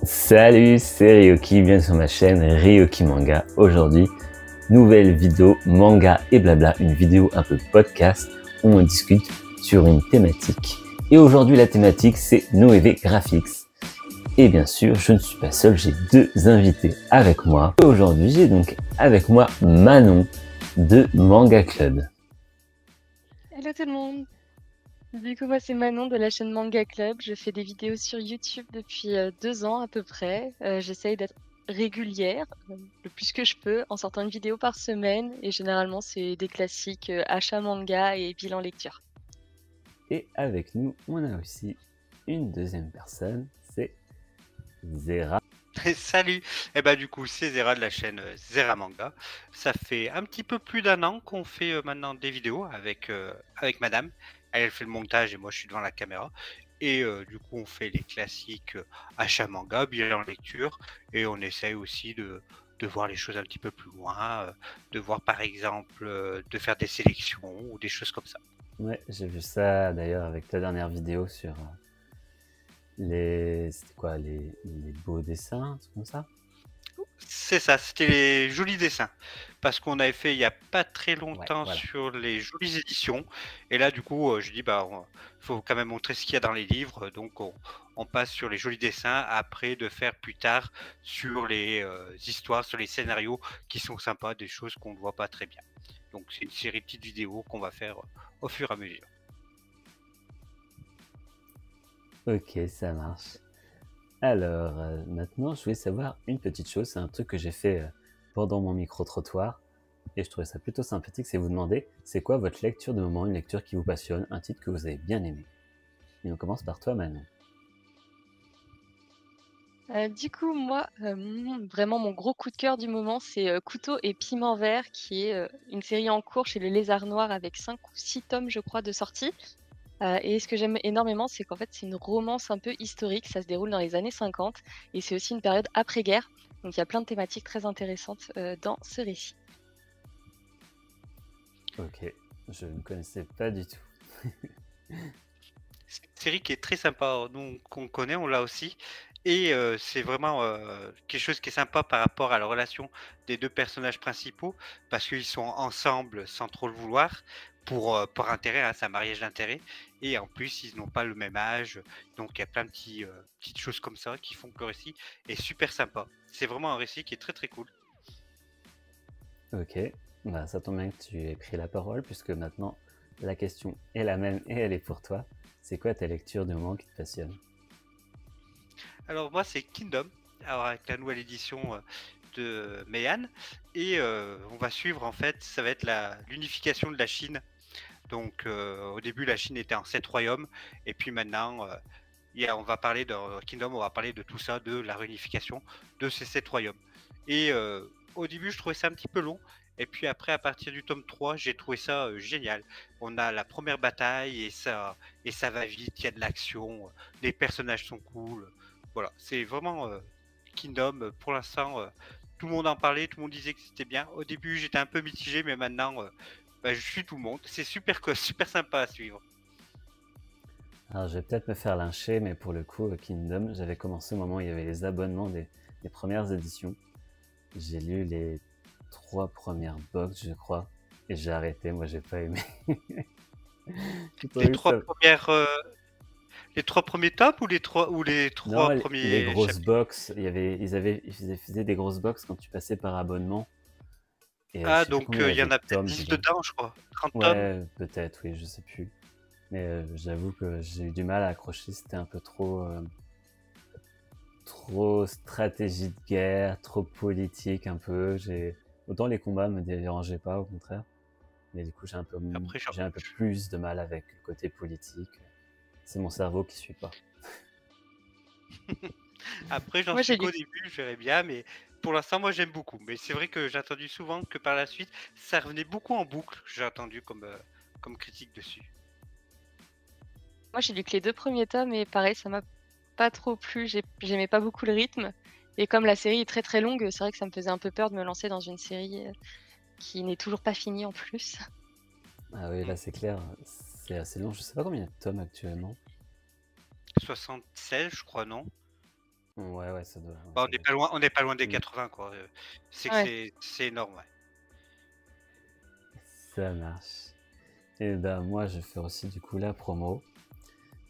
Salut, c'est Ryoki, bienvenue sur ma chaîne Ryoki Manga. Aujourd'hui, nouvelle vidéo manga et blabla, une vidéo un peu podcast où on discute sur une thématique. Et aujourd'hui, la thématique, c'est Noévé Graphics. Et bien sûr, je ne suis pas seul, j'ai deux invités avec moi. Aujourd'hui, j'ai donc avec moi Manon de Manga Club. Hello tout le monde! Du coup, moi c'est Manon de la chaîne Manga Club. Je fais des vidéos sur YouTube depuis 2 ans à peu près. J'essaye d'être régulière le plus que je peux en sortant une vidéo par semaine. Et généralement, c'est des classiques achat manga et bilan lecture. Et avec nous, on a aussi une deuxième personne, c'est Zera. Salut! Et bah du coup c'est Zera de la chaîne Zera Manga. Ça fait un petit peu plus d'un an qu'on fait maintenant des vidéos avec madame. Elle fait le montage et moi je suis devant la caméra. Et du coup on fait les classiques achat manga, bilan lecture. Et on essaye aussi de voir les choses un petit peu plus loin. De voir par exemple de faire des sélections ou des choses comme ça. Ouais, j'ai vu ça d'ailleurs avec ta dernière vidéo sur c'était quoi, les beaux dessins, un truc comme ça? C'est ça, c'était les jolis dessins. Parce qu'on avait fait il y a pas très Ouais, longtemps voilà. sur les jolies éditions. Et là, du coup, je dis, bah, faut quand même montrer ce qu'il y a dans les livres. Donc, on passe sur les jolis dessins après de faire plus tard sur les histoires, sur les scénarios qui sont sympas, des choses qu'on ne voit pas très bien. Donc, c'est une série de petites vidéos qu'on va faire au fur et à mesure. Ok, ça marche. Alors, maintenant, je voulais savoir une petite chose. C'est un truc que j'ai fait pendant mon micro-trottoir. Et je trouvais ça plutôt sympathique. C'est vous demander, c'est quoi votre lecture de moment, une lecture qui vous passionne, un titre que vous avez bien aimé. Et on commence par toi, Manon. Du coup, moi, vraiment mon gros coup de cœur du moment, c'est Couteau et Piment Vert, qui est une série en cours chez le Lézard Noir avec 5 ou 6 tomes, je crois, de sortie. Et ce que j'aime énormément, c'est qu'en fait, c'est une romance un peu historique. Ça se déroule dans les années 50 et c'est aussi une période après-guerre. Donc, il y a plein de thématiques très intéressantes dans ce récit. Ok, je ne connaissais pas du tout. C'est une série qui est très sympa, nous qu'on connaît, on l'a aussi. Et c'est vraiment quelque chose qui est sympa par rapport à la relation des deux personnages principaux, parce qu'ils sont ensemble sans trop le vouloir, pour intérêt, hein, c'est un mariage d'intérêt. Et en plus, ils n'ont pas le même âge, donc il y a plein de petites choses comme ça qui font que le récit est super sympa. C'est vraiment un récit qui est très très cool. Ok, bah, ça tombe bien que tu aies pris la parole, puisque maintenant, la question est la même et elle est pour toi. C'est quoi ta lecture de moment qui te passionne? Alors moi, c'est Kingdom, alors avec la nouvelle édition de Meian. Et on va suivre, en fait, ça va être l'unification de la Chine. Donc au début, la Chine était en 7 royaumes. Et puis maintenant, on va parler de Kingdom, on va parler de tout ça, de la réunification de ces 7 royaumes. Et au début, je trouvais ça un petit peu long. Et puis après, à partir du tome 3, j'ai trouvé ça génial. On a la première bataille et ça va vite, il y a de l'action, les personnages sont cool. Voilà, c'est vraiment Kingdom. Pour l'instant, tout le monde en parlait, tout le monde disait que c'était bien. Au début, j'étais un peu mitigé, mais maintenant, bah, je suis tout le monde. C'est super, super sympa à suivre. Alors, je vais peut-être me faire lyncher, mais pour le coup, Kingdom, j'avais commencé au moment où il y avait les abonnements des premières éditions. J'ai lu les 3 premières box, je crois, et j'ai arrêté. Moi, j'ai pas aimé. J'ai Les trouvé que trois ça... premières, les 3 premiers tomes ou les Non, trois les premiers grosses chapitres? box, ils faisaient des grosses box quand tu passais par abonnement. Et je Ah, sais plus donc combien il y il y avait en de a peut-être tomes 10 dedans. dedans, je crois. 30 tomes. Ouais, peut-être, oui, je sais plus. Mais j'avoue que j'ai eu du mal à accrocher. C'était un peu trop stratégie de guerre, trop politique un peu. Autant les combats me dérangeaient pas, au contraire. Mais du coup, Après, j'ai un peu plus de mal avec le côté politique. C'est mon cerveau qui suit pas. Après, j'en Moi, suis j'ai lu qu'au début, je verrai bien, mais pour l'instant, moi j'aime beaucoup. Mais c'est vrai que j'ai entendu souvent que par la suite, ça revenait beaucoup en boucle, j'ai entendu comme critique dessus. Moi, j'ai lu que les 2 premiers tomes et pareil, ça m'a pas trop plu. J'aimais pas beaucoup le rythme et comme la série est très, très longue, c'est vrai que ça me faisait un peu peur de me lancer dans une série, qui n'est toujours pas finie en plus. Ah oui, Hmm. là c'est clair, c'est assez long. Je sais pas combien il y a de tomes actuellement. 76, je crois, non? Ouais, ça doit, ouais, Bah, ça doit. on n'est pas loin des Mm. 80 quoi. C'est que Ouais. c'est énorme, ouais. Ça marche. Et ben moi, je fais aussi du coup la promo.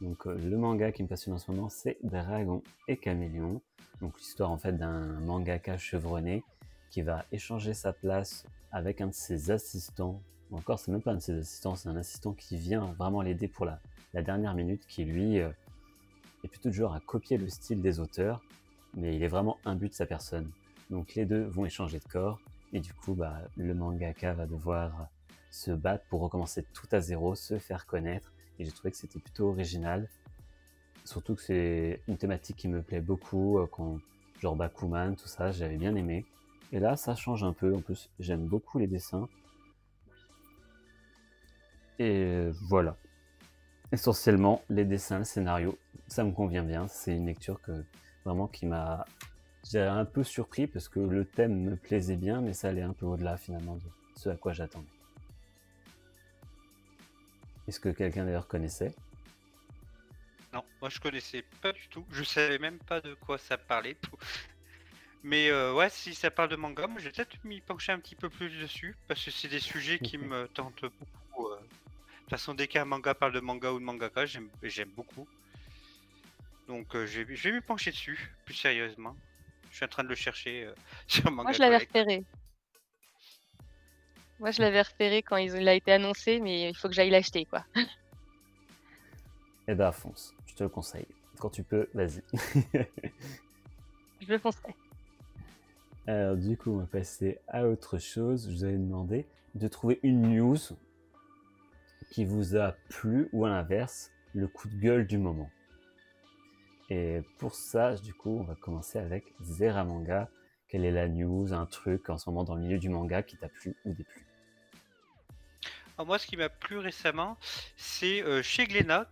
Donc le manga qui me passionne en ce moment, c'est Dragon et Caméléon. Donc l'histoire en fait d'un mangaka chevronné qui va échanger sa place avec un de ses assistants. Ou encore, c'est même pas un de ses assistants, c'est un assistant qui vient vraiment l'aider pour la dernière minute, qui lui est plutôt du genre à copier le style des auteurs, mais il est vraiment imbu de sa personne. Donc les deux vont échanger de corps, et du coup, bah, le mangaka va devoir se battre pour recommencer tout à zéro, se faire connaître, et j'ai trouvé que c'était plutôt original. Surtout que c'est une thématique qui me plaît beaucoup, genre Bakuman, tout ça, j'avais bien aimé. Et là, ça change un peu, en plus, j'aime beaucoup les dessins. Et voilà. Essentiellement, les dessins, le scénario, ça me convient bien. C'est une lecture vraiment qui m'a, j'ai un peu surpris parce que le thème me plaisait bien, mais ça allait un peu au-delà finalement de ce à quoi j'attendais. Est-ce que quelqu'un d'ailleurs connaissait? Non, moi je connaissais pas du tout. Je savais même pas de quoi ça parlait. Mais ouais, si ça parle de manga, moi je vais peut-être m'y pencher un petit peu plus dessus parce que c'est des sujets qui me tentent beaucoup. De toute façon, dès qu'un manga parle de manga ou de mangaka, j'aime beaucoup. Donc je vais m'y pencher dessus plus sérieusement. Je suis en train de le chercher sur Moi, Manga je l'avais Collect. repéré. Moi, je l'avais repéré quand il a été annoncé, mais il faut que j'aille l'acheter, quoi. Eh ben, fonce, je te le conseille. Quand tu peux, vas-y. Je le foncerai. Alors du coup, on va passer à autre chose. Je vous avais demandé de trouver une news qui vous a plu ou à l'inverse, le coup de gueule du moment. Et pour ça, du coup, on va commencer avec Zera Manga. Quelle est la news, un truc en ce moment dans le milieu du manga qui t'a plu ou déplu? Alors moi, ce qui m'a plu récemment, c'est chez Glénat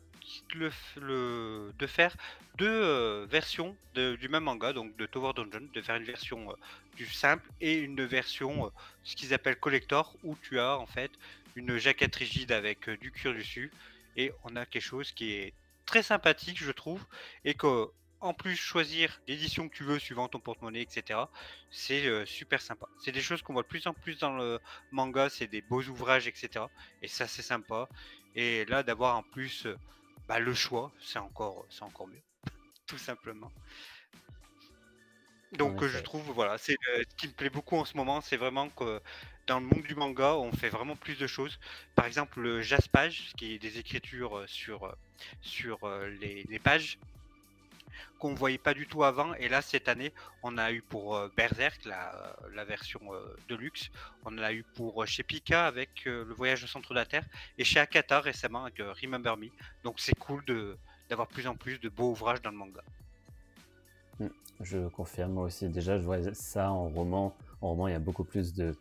de faire deux versions du même manga, donc de Tower Dungeon, de faire une version du simple et une version, ce qu'ils appellent collector, où tu as en fait une jaquette rigide avec du cuir dessus, et on a quelque chose qui est très sympathique, je trouve, et que en plus choisir l'édition que tu veux suivant ton porte-monnaie, etc. C'est super sympa. C'est des choses qu'on voit de plus en plus dans le manga, c'est des beaux ouvrages, etc. Et ça, c'est sympa. Et là, d'avoir en plus le choix, c'est encore mieux, tout simplement. En Donc je effet. trouve, voilà, c'est ce qui me plaît beaucoup en ce moment, c'est vraiment que dans le monde du manga, on fait vraiment plus de choses. Par exemple, le jaspage, qui est des écritures sur les pages, qu'on voyait pas du tout avant. Et là, cette année, on a eu pour Berserk, la version Deluxe. On a eu pour chez Pika avec le voyage au centre de la Terre. Et chez Akata récemment avec Remember Me. Donc c'est cool d'avoir plus en plus de beaux ouvrages dans le manga. Je confirme, moi aussi. Déjà, je vois ça en roman. En roman, il y a beaucoup plus de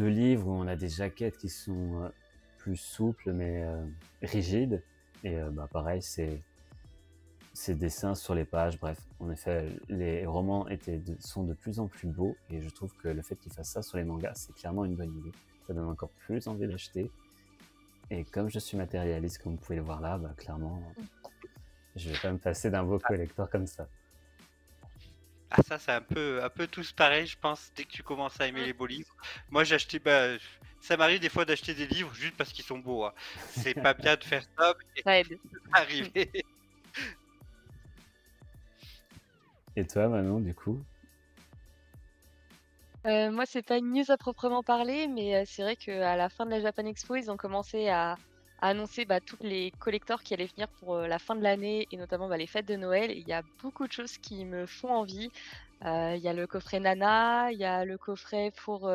livres où on a des jaquettes qui sont plus souples mais rigides. Et pareil, ces dessins sur les pages. Bref, en effet, les romans sont de plus en plus beaux et je trouve que le fait qu'ils fassent ça sur les mangas, c'est clairement une bonne idée. Ça donne encore plus envie d'acheter. Et comme je suis matérialiste, comme vous pouvez le voir là, clairement, je vais pas me passer d'un beau collector comme ça. Ah ça, c'est un peu tous pareil, je pense, dès que tu commences à aimer les beaux livres. Moi, ça m'arrive des fois d'acheter des livres juste parce qu'ils sont beaux, hein. C'est pas bien de faire ça, mais Ça aide. ça arriver. Et toi, Manon, du coup? Moi, c'est pas une news à proprement parler, mais c'est vrai qu'à la fin de la Japan Expo, ils ont commencé à annoncer, toutes les collectors qui allaient venir pour, la fin de l'année et notamment, les fêtes de Noël. Et il y a beaucoup de choses qui me font envie. Il y a le coffret Nana, il y a le coffret pour,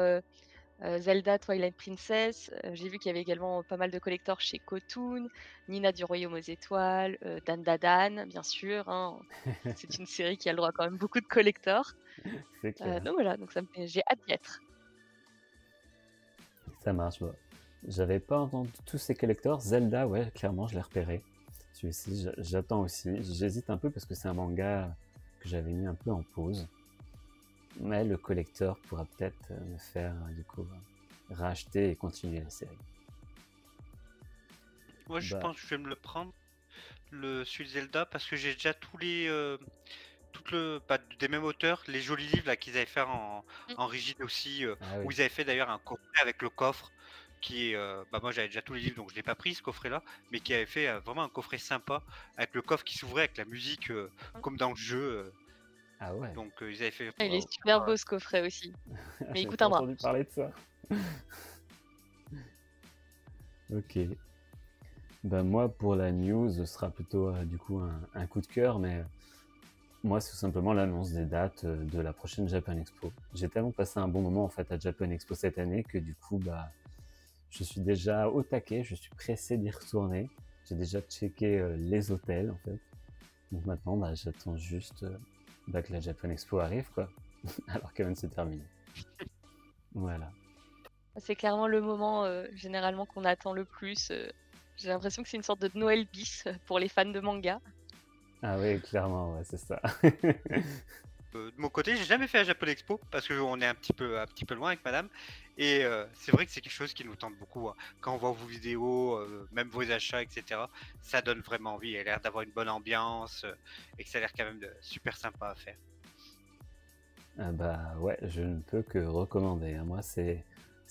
Zelda Twilight Princess. J'ai vu qu'il y avait également pas mal de collectors chez Kotun, Nina du Royaume aux Étoiles, Dan Dan, bien sûr, hein. C'est une série qui a le droit à quand même beaucoup de collectors. C'est clair. Donc voilà, donc j'ai hâte d'y être. Ça marche. Bon. J'avais pas entendu tous ces collectors. Zelda, ouais, clairement, je l'ai repéré. Celui-ci, j'attends aussi. J'hésite un peu parce que c'est un manga que j'avais mis un peu en pause. Mais le collector pourra peut-être me faire, du coup, racheter et continuer la série. Moi, je pense que je vais me le prendre, celui de Zelda, parce que j'ai déjà des mêmes auteurs, les jolis livres là qu'ils avaient fait Mmh. en rigide aussi, Ah où oui. ils avaient fait d'ailleurs un coffret avec le coffre qui est, moi j'avais déjà tous les livres donc je l'ai pas pris ce coffret-là, mais qui avait fait, vraiment un coffret sympa avec le coffre qui s'ouvrait avec la musique, Mmh. comme dans le jeu, Ah ouais. donc ils avaient fait Ah, il Waouh. est super beau ce coffret aussi. Mais il J'avais coûte pas un bras. entendu parler de ça. Ok. Ben moi, pour la news, ce sera plutôt du coup un coup de cœur, mais moi, c'est tout simplement l'annonce des dates de la prochaine Japan Expo. J'ai tellement passé un bon moment en fait à Japan Expo cette année que du coup, bah, je suis déjà au taquet, je suis pressé d'y retourner. J'ai déjà checké les hôtels en fait. Donc maintenant, bah, j'attends juste bah, que la Japan Expo arrive, quoi. Alors qu'elle vient de se terminer. Voilà. C'est clairement le moment, généralement qu'on attend le plus. J'ai l'impression que c'est une sorte de Noël bis pour les fans de manga. Ah oui, clairement, ouais, c'est ça. De mon côté, j'ai jamais fait la Japan Expo parce qu'on est un petit peu loin avec madame et c'est vrai que c'est quelque chose qui nous tente beaucoup, hein. Quand on voit vos vidéos, même vos achats et cetera, ça donne vraiment envie. Elle a l'air d'avoir une bonne ambiance, et que ça a l'air quand même de super sympa à faire. Ah bah ouais, je ne peux que recommander, hein. Moi, c'est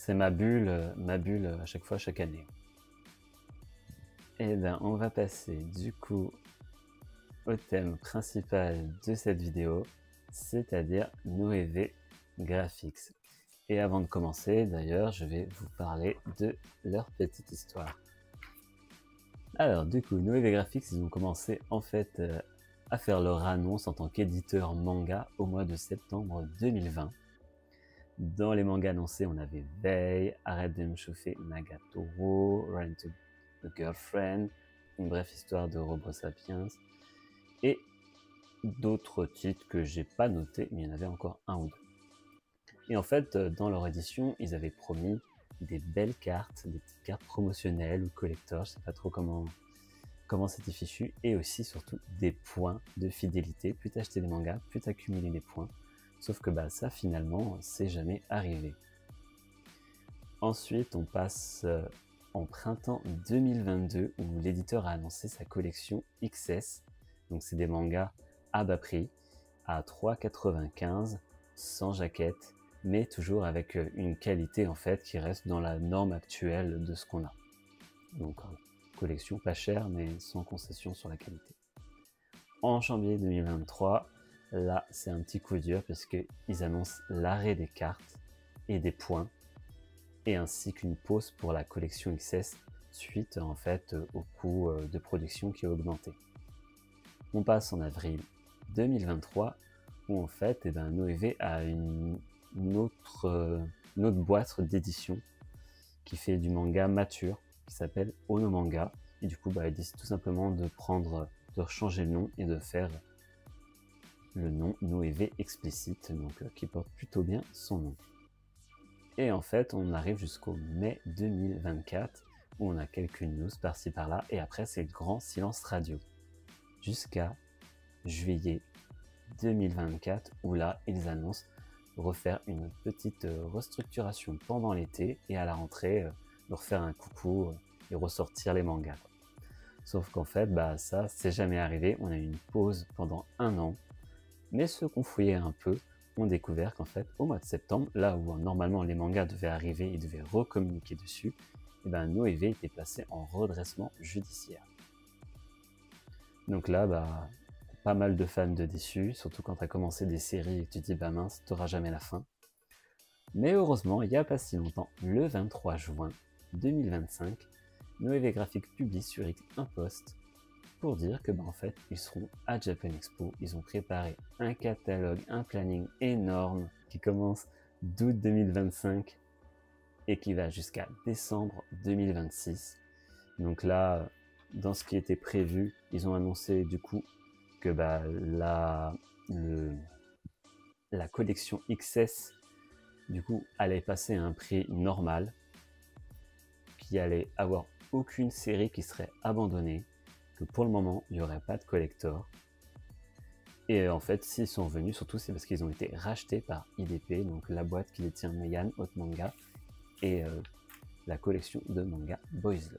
ma bulle à chaque fois, chaque année. Et ben, on va passer du coup au thème principal de cette vidéo, c'est-à-dire Noévé Graphics. Et avant de commencer, d'ailleurs, je vais vous parler de leur petite histoire. Alors, du coup, Noévé Graphics, ils ont commencé en fait à faire leur annonce en tant qu'éditeur manga au mois de septembre 2020. Dans les mangas annoncés, on avait Vei, Arrête de me chauffer, Nagatoro, Run to the Girlfriend, Une brève histoire de Robo Sapiens, et d'autres titres que j'ai pas notés, mais il y en avait encore un ou deux. Et en fait, dans leur édition, ils avaient promis des belles cartes, des petites cartes promotionnelles ou collector, je sais pas trop comment c'était fichu, et aussi surtout des points de fidélité. Plus t'achetais des mangas, plus t'accumulais des points. Sauf que bah ça finalement, c'est jamais arrivé. Ensuite, on passe en printemps 2022 où l'éditeur a annoncé sa collection XS. Donc c'est des mangas à bas prix, à 3,95, sans jaquette, mais toujours avec une qualité en fait qui reste dans la norme actuelle de ce qu'on a. Donc collection pas chère mais sans concession sur la qualité. En janvier 2023, là c'est un petit coup dur puisqu'ils annoncent l'arrêt des cartes et des points et ainsi qu'une pause pour la collection XS suite en fait au coût de production qui a augmenté. On passe en avril 2023 où en fait Noévé a une autre boîte d'édition qui fait du manga mature qui s'appelle Ono Manga et du coup ils décident tout simplement de changer le nom et de faire le nom Noévé explicite donc qui porte plutôt bien son nom. Et en fait on arrive jusqu'au mai 2024 où on a quelques news par-ci par-là et après c'est le grand silence radio jusqu'à juillet 2024 où là ils annoncent refaire une petite restructuration pendant l'été et à la rentrée de refaire un coucou et ressortir les mangas. Sauf qu'en fait ça c'est jamais arrivé, on a eu une pause pendant un an, mais ceux qui ont fouillé un peu ont découvert qu'en fait au mois de septembre, là où normalement les mangas devaient arriver et devaient recommuniquer dessus, et Noévé était placé en redressement judiciaire. Donc là pas mal de fans de déçus, surtout quand tu as commencé des séries et que tu te dis mince, t'auras jamais la fin. Mais heureusement, il n'y a pas si longtemps, le 23 juin 2025, Noévé Graphics publie sur X un post pour dire que en fait, ils seront à Japan Expo. Ils ont préparé un catalogue, un planning énorme qui commence d'août 2025 et qui va jusqu'à décembre 2026. Donc là, dans ce qui était prévu, ils ont annoncé du coup que la collection XS du coup allait passer à un prix normal, qu'il allait avoir aucune série qui serait abandonnée, que pour le moment il n'y aurait pas de collector. Et en fait s'ils sont venus, surtout c'est parce qu'ils ont été rachetés par IDP, donc la boîte qui détient Meian, Hot Manga et la collection de manga Boys Love.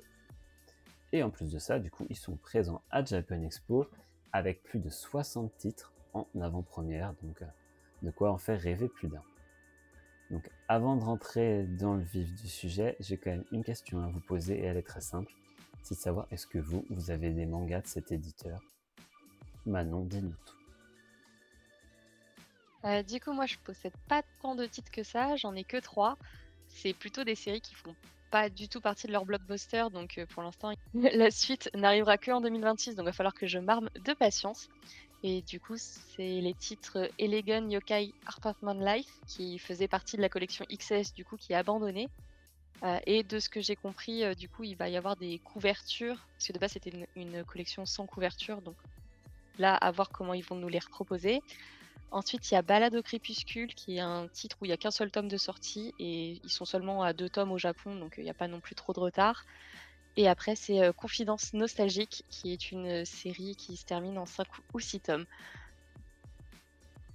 Et en plus de ça, du coup, ils sont présents à Japan Expo avec plus de 60 titres en avant-première, donc de quoi en faire rêver plus d'un. Donc avant de rentrer dans le vif du sujet, j'ai quand même une question à vous poser et elle est très simple. C'est de savoir, est-ce que vous avez des mangas de cet éditeur? Manon, dis-nous tout. Du coup, moi, je possède pas tant de titres que ça, j'en ai que 3. C'est plutôt des séries qui font pas du tout partie de leur blockbuster, donc pour l'instant, la suite n'arrivera que en 2026, donc il va falloir que je m'arme de patience. Et du coup, c'est les titres Elegant Yokai Apartment Life, qui faisait partie de la collection XS, du coup, qui est abandonnée. Et de ce que j'ai compris, du coup, il va y avoir des couvertures, parce que de base, c'était une collection sans couverture, donc là, à voir comment ils vont nous les reproposer. Ensuite, il y a Balade au crépuscule, qui est un titre où il n'y a qu'un seul tome de sortie, et ils sont seulement à 2 tomes au Japon, donc il n'y a pas non plus trop de retard. Et après, c'est Confidence nostalgique, qui est une série qui se termine en 5 ou 6 tomes.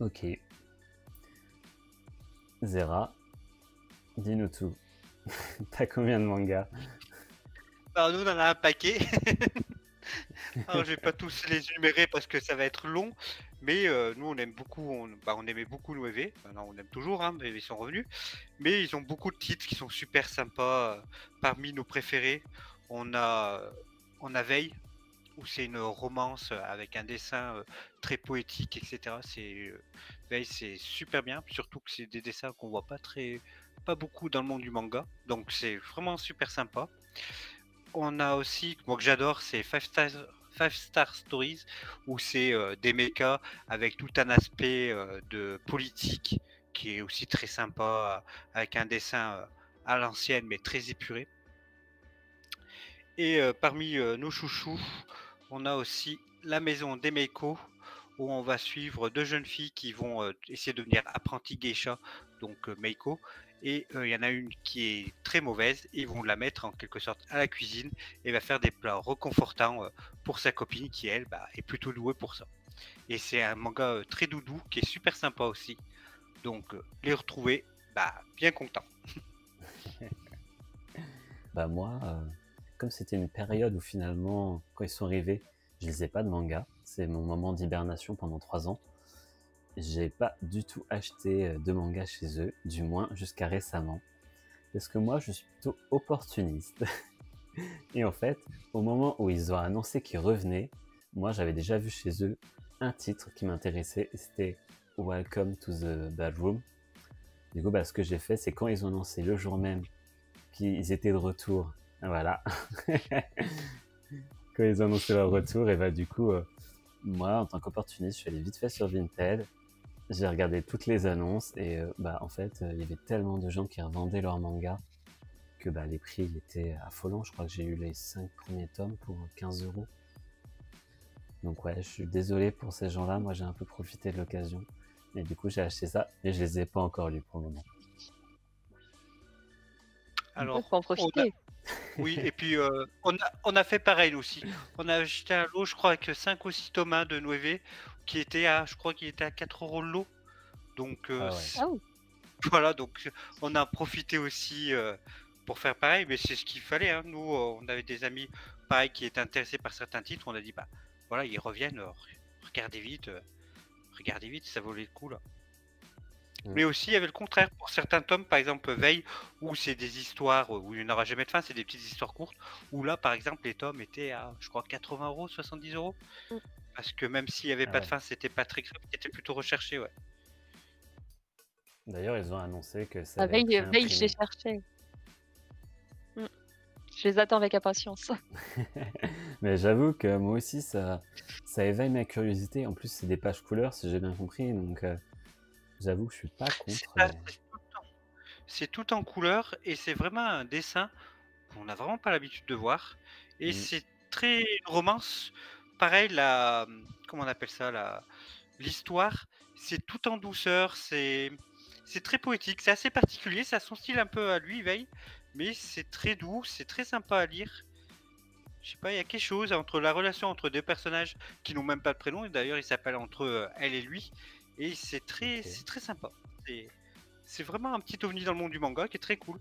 Ok. Zera, dis-nous tout. T'as combien de mangas? Alors, nous, on en a un paquet. Alors, je vais pas tous les énumérer parce que ça va être long, mais nous, on aime beaucoup, on aimait beaucoup Noévé. Maintenant, on aime toujours, hein, mais ils sont revenus. Mais ils ont beaucoup de titres qui sont super sympas. Parmi nos préférés, on a Veille, où c'est une romance avec un dessin très poétique, etc. Veille, c'est super bien, surtout que c'est des dessins qu'on voit pas beaucoup dans le monde du manga, donc c'est vraiment super sympa. On a aussi, moi que j'adore, c'est Five Star Stories, où c'est des mechas avec tout un aspect de politique qui est aussi très sympa, avec un dessin à l'ancienne mais très épuré. Et parmi nos chouchous, on a aussi La Maison des Meiko, où on va suivre 2 jeunes filles qui vont essayer de devenir apprenties geisha, donc Meiko. Et il y en a une qui est très mauvaise, et ils vont la mettre en quelque sorte à la cuisine et va faire des plats réconfortants pour sa copine qui, elle, est plutôt douée pour ça. Et c'est un manga très doudou qui est super sympa aussi. Donc les retrouver, bien content. Bah moi, comme c'était une période où finalement, quand ils sont arrivés, je lisais pas de manga. C'est mon moment d'hibernation pendant 3 ans. J'ai pas du tout acheté de manga chez eux, du moins jusqu'à récemment. Parce que moi, je suis plutôt opportuniste. Et en fait, au moment où ils ont annoncé qu'ils revenaient, moi, j'avais déjà vu chez eux un titre qui m'intéressait, et c'était Welcome to the Bedroom. Du coup, ce que j'ai fait, c'est quand ils ont annoncé le jour même qu'ils étaient de retour, voilà. Quand ils ont annoncé leur retour, et du coup, moi, en tant qu'opportuniste, je suis allé vite fait sur Vinted. J'ai regardé toutes les annonces et en fait, il y avait tellement de gens qui revendaient leurs mangas que les prix étaient affolants. Je crois que j'ai eu les 5 premiers tomes pour 15 €. Donc ouais, je suis désolé pour ces gens-là. Moi, j'ai un peu profité de l'occasion. Et du coup, j'ai acheté ça et je les ai pas encore lus pour le moment. Alors, faut en profiter. oui, et puis on a fait pareil aussi. On a acheté un lot, je crois, avec 5 ou 6 tomes de Noévé, je crois qu'il était à 4 € le lot. Donc voilà, donc on a profité aussi pour faire pareil, mais c'est ce qu'il fallait, hein. Nous, on avait des amis pareil qui étaient intéressés par certains titres. On a dit voilà, ils reviennent, regardez vite, ça vaut le coup là. Mais aussi, il y avait le contraire pour certains tomes, par exemple Veille, où c'est des histoires où il n'y aura jamais de fin, c'est des petites histoires courtes, où là, par exemple, les tomes étaient à, je crois, 80 €, 70 €. Parce que même s'il n'y avait pas de fin, c'était pas très grave, c'était plutôt recherché, ouais. D'ailleurs, ils ont annoncé que ça allait Veille, être réimprimé. je les cherchais. Je les attends avec impatience. Mais j'avoue que moi aussi, ça éveille ma curiosité. En plus, c'est des pages couleurs, si j'ai bien compris, donc j'avoue que je suis pas contre. C'est tout en couleur et c'est vraiment un dessin qu'on n'a vraiment pas l'habitude de voir. Et c'est très une romance. Pareil, comment on appelle ça, l'histoire, c'est tout en douceur, c'est très poétique, c'est assez particulier, ça a son style un peu à lui, Veille, mais c'est très doux, c'est très sympa à lire. Je sais pas, il y a quelque chose entre la relation entre deux personnages qui n'ont même pas de prénom, et d'ailleurs ils s'appellent entre elle et lui, et c'est très sympa. C'est vraiment un petit ovni dans le monde du manga qui est très cool.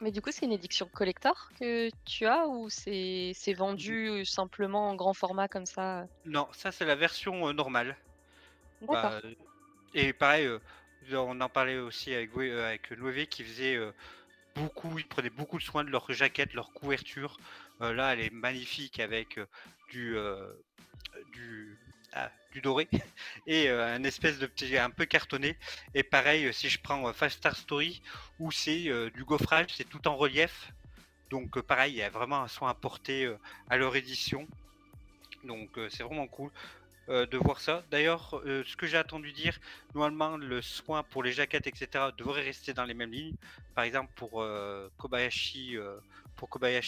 Mais du coup, c'est une édition collector que tu as ou c'est vendu simplement en grand format comme ça? Non, ça c'est la version normale. Bah, D'accord. et pareil, on en parlait aussi avec Noé qui faisait ils prenaient beaucoup de soin de leur jaquette, leur couverture. Là, elle est magnifique avec du, euh, du doré et un espèce de petit un peu cartonné. Et pareil, si je prends Five Star Story, où c'est du gaufrage, c'est tout en relief. Donc pareil, il y a vraiment un soin apporté à leur édition. Donc c'est vraiment cool de voir ça. D'ailleurs, ce que j'ai entendu dire, normalement, le soin pour les jaquettes, etc., devrait rester dans les mêmes lignes. Par exemple, pour Kobayashi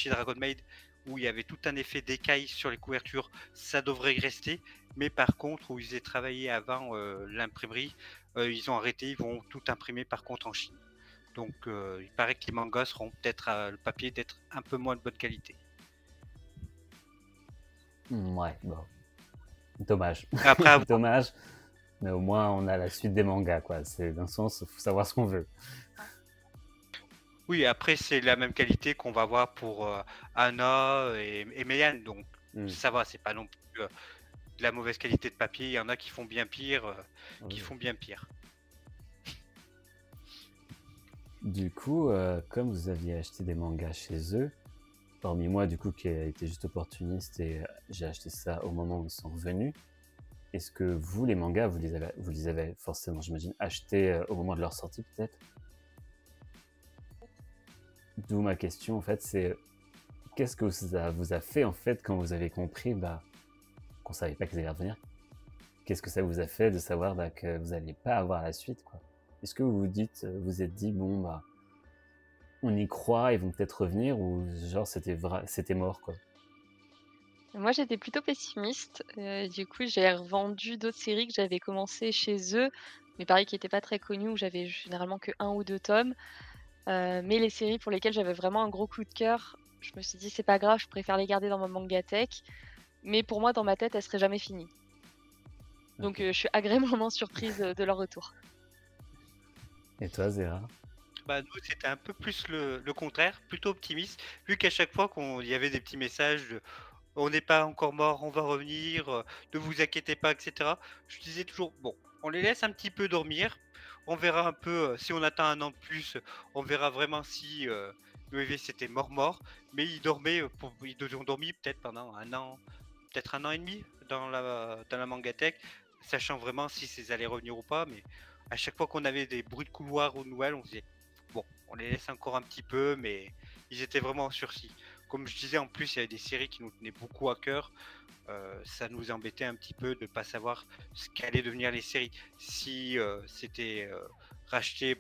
Dragon Maid, où il y avait tout un effet d'écaille sur les couvertures, ça devrait rester. Mais par contre, où ils avaient travaillé avant l'imprimerie, ils ont arrêté, ils vont tout imprimer par contre en Chine. Donc, il paraît que les mangas seront peut-être le papier d'être un peu moins de bonne qualité. Ouais, bon. Dommage. Après, Dommage. Mais au moins, on a la suite des mangas, quoi. C'est d'un sens, il faut savoir ce qu'on veut. oui, après, c'est la même qualité qu'on va voir pour Anna et Meian, donc ça va, c'est pas non plus de la mauvaise qualité de papier. Il y en a qui font bien pire, font bien pire. Du coup, comme vous aviez acheté des mangas chez eux, hormis moi, du coup, qui a été juste opportuniste et j'ai acheté ça au moment où ils sont revenus, est-ce que vous, les mangas, vous les avez forcément, j'imagine, achetés au moment de leur sortie, peut-être? D'où ma question, en fait, c'est qu'est-ce que ça vous a fait, en fait, quand vous avez compris qu'on savait pas qu'ils allaient revenir? Qu'est-ce que ça vous a fait de savoir que vous n'alliez pas avoir la suite, quoi? Est-ce que vous êtes dit, bon, on y croit, ils vont peut-être revenir, ou genre c'était mort, quoi? Moi, j'étais plutôt pessimiste. Du coup, j'ai revendu d'autres séries que j'avais commencé chez eux, mais pareil, qui étaient pas très connues, où j'avais généralement que 1 ou 2 tomes. Mais les séries pour lesquelles j'avais vraiment un gros coup de cœur, je me suis dit: «C'est pas grave, je préfère les garder dans ma mangatech». Mais pour moi, dans ma tête, elles seraient jamais finies. Donc, Ok. je suis agréablement surprise, de leur retour. Et toi, Zéra? Bah, nous, c'était un peu plus le contraire, plutôt optimiste, vu qu'à chaque fois qu'il y avait des petits messages de on n'est pas encore mort, on va revenir, ne vous inquiétez pas, etc. Je disais toujours, bon, on les laisse un petit peu dormir, on verra un peu, si on attend un an de plus, on verra vraiment si l'OEV c'était mort, mais ils ont dormi peut-être pendant un an, peut-être un an et demi dans la mangatech, sachant vraiment si c'est allait revenir ou pas, mais à chaque fois qu'on avait des bruits de couloir ou de nouvelles, on disait, bon, on les laisse encore un petit peu, mais ils étaient vraiment en sursis. Comme je disais, en plus, il y avait des séries qui nous tenaient beaucoup à cœur. Ça nous embêtait un petit peu de ne pas savoir ce qu'allaient devenir les séries. Si c'était racheter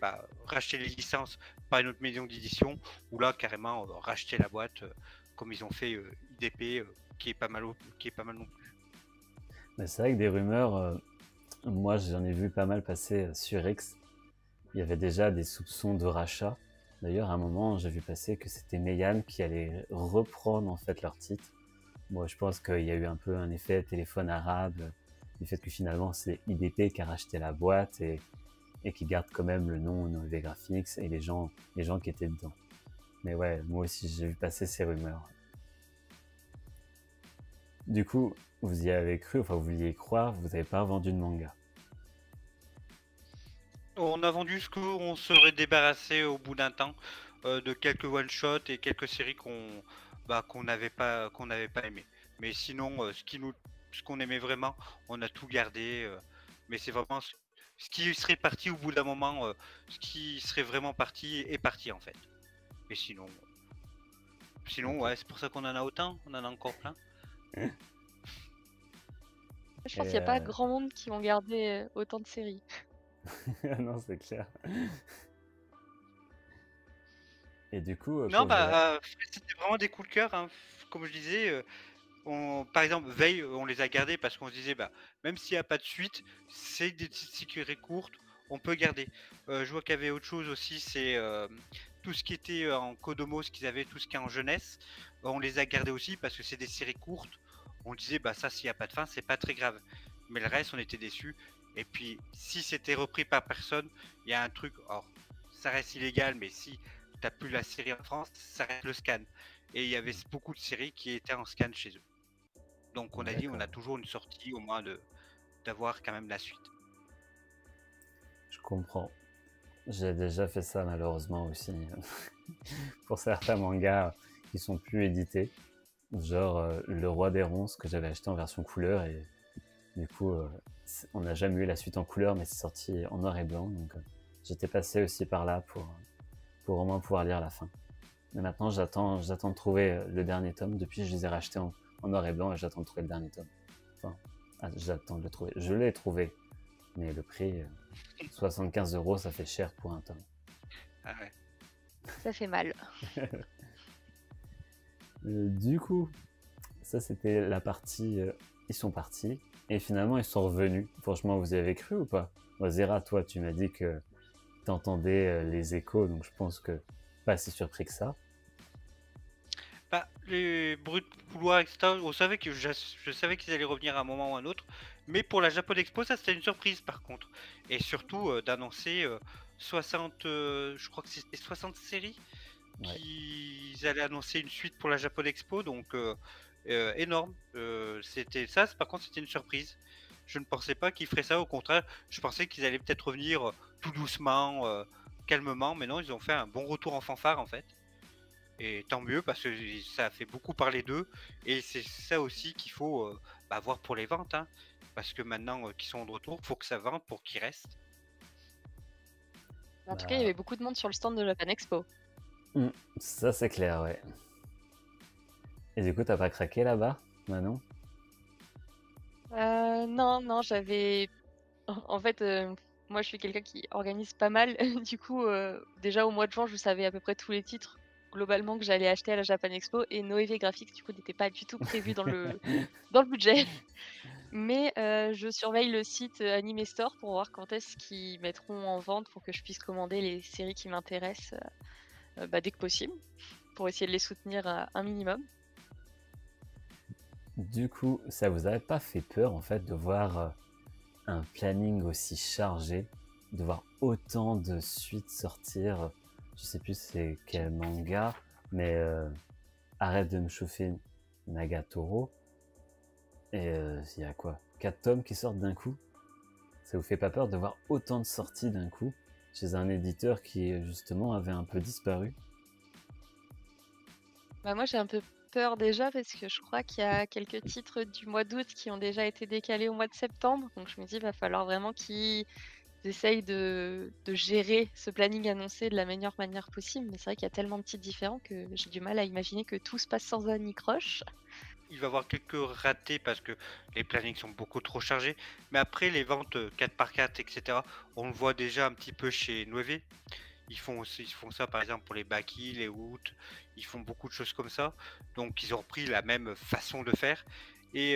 les licences par une autre maison d'édition, ou là, carrément, racheter la boîte, comme ils ont fait IDP, qui est pas mal non plus. Mais c'est vrai que des rumeurs, moi j'en ai vu pas mal passer sur X. Il y avait déjà des soupçons de rachat. D'ailleurs, à un moment, j'ai vu passer que c'était Meian qui allait reprendre en fait leur titre. Moi, je pense qu'il y a eu un peu un effet téléphone arabe, du fait que finalement c'est IDP qui a racheté la boîte et qui garde quand même le nom Nové Graphics et les gens qui étaient dedans. Mais ouais, moi aussi j'ai vu passer ces rumeurs. Du coup, vous y avez cru, enfin vous vouliez y croire, vous n'avez pas vendu de manga. On a vendu ce qu'on serait débarrassé au bout d'un temps de quelques one-shots et quelques séries qu'on n'avait pas aimé. Mais sinon, ce qu'on aimait vraiment, on a tout gardé. Mais c'est vraiment ce qui serait parti au bout d'un moment, ce qui serait vraiment parti est parti en fait. Et sinon Ok. ouais, c'est pour ça qu'on en a autant, on en a encore plein. Je pense Et qu'il y a pas grand monde qui ont gardé, autant de séries. non, c'est clair. Et du coup, Non, quand vous avez... c'était vraiment des coups de cœur, hein. Comme je disais, par exemple, Veil, on les a gardés parce qu'on se disait, bah, même s'il n'y a pas de suite, c'est des petites séries courtes, on peut garder. Je vois qu'il y avait autre chose aussi, c'est tout ce qui était en Kodomo, ce qu'ils avaient, tout ce qui est en jeunesse, on les a gardés aussi parce que c'est des séries courtes. On disait, bah, ça, s'il n'y a pas de fin, c'est pas très grave. Mais le reste, on était déçus. Et puis, si c'était repris par personne, il y a un truc, alors, ça reste illégal, mais si tu n'as plus la série en France, ça reste le scan. Et il y avait beaucoup de séries qui étaient en scan chez eux. Donc on a dit, on a D'accord, toujours une sortie au moins d'avoir quand même la suite. je comprends. J'ai déjà fait ça malheureusement aussi pour certains mangas qui sont plus édités. Genre Le Roi des Ronces que j'avais acheté en version couleur et du coup on n'a jamais eu la suite en couleur mais c'est sorti en noir et blanc donc j'étais passé aussi par là pour au moins pouvoir lire la fin. Mais maintenant j'attends de trouver le dernier tome. Depuis je les ai rachetés en noir et blanc et j'attends de trouver le dernier tome. Enfin, j'attends de le trouver. Je l'ai trouvé mais le prix 75 € ça fait cher pour un tome. Ah ouais. Ça fait mal. Du coup, ça c'était la partie ils sont partis et finalement ils sont revenus. Franchement, vous y avez cru ou pas? Zera, toi tu m'as dit que t'entendais les échos, donc je pense que pas si surpris que ça. Bah, les bruits de couloir, etc., on savait que je savais qu'ils allaient revenir à un moment ou à un autre. Mais pour la Japan Expo, ça c'était une surprise par contre. Et surtout d'annoncer 60, je crois que c'était 60 séries Ouais. qu'ils allaient annoncer une suite pour la Japan Expo. Donc énorme. C'était ça, par contre c'était une surprise. Je ne pensais pas qu'ils feraient ça, au contraire, je pensais qu'ils allaient peut-être revenir tout doucement, calmement. Mais non, ils ont fait un bon retour en fanfare en fait. Et tant mieux parce que ça a fait beaucoup parler d'eux. Et c'est ça aussi qu'il faut voir pour les ventes. Hein. Parce que maintenant qu'ils sont de retour, il faut que ça vende pour qu'ils restent. En tout cas, il y Bah, avait beaucoup de monde sur le stand de Japan Expo. ça c'est clair, ouais. Et du coup, t'as pas craqué là-bas, Manon? Non, non, j'avais. En fait, moi, je suis quelqu'un qui organise pas mal. Du coup, déjà au mois de juin, je savais à peu près tous les titres globalement que j'allais acheter à la Japan Expo et Noévé Graphics, du coup, n'était pas du tout prévu dans le budget. Mais je surveille le site Anime Store pour voir quand est-ce qu'ils mettront en vente pour que je puisse commander les séries qui m'intéressent dès que possible, pour essayer de les soutenir un minimum. Du coup, ça vous avait pas fait peur en fait de voir un planning aussi chargé, de voir autant de suites sortir? Je sais plus c'est quel manga, mais arrête de me chauffer Nagatoro. Et il y a quoi? 4 tomes qui sortent d'un coup? Ça vous fait pas peur de voir autant de sorties d'un coup chez un éditeur qui justement avait un peu disparu? Bah, moi, j'ai un peu peur déjà parce que je crois qu'il y a quelques titres du mois d'août qui ont déjà été décalés au mois de septembre. Donc je me dis, il va falloir vraiment qu'ils essayent de gérer ce planning annoncé de la meilleure manière possible. Mais c'est vrai qu'il y a tellement de titres différents que j'ai du mal à imaginer que tout se passe sans anicroche. Il va y avoir quelques ratés parce que les plannings sont beaucoup trop chargés. Mais après, les ventes 4x4, etc., on le voit déjà un petit peu chez Nueve. Ils font ça par exemple pour les Baki, les Woot. Ils font beaucoup de choses comme ça. Donc ils ont repris la même façon de faire. Et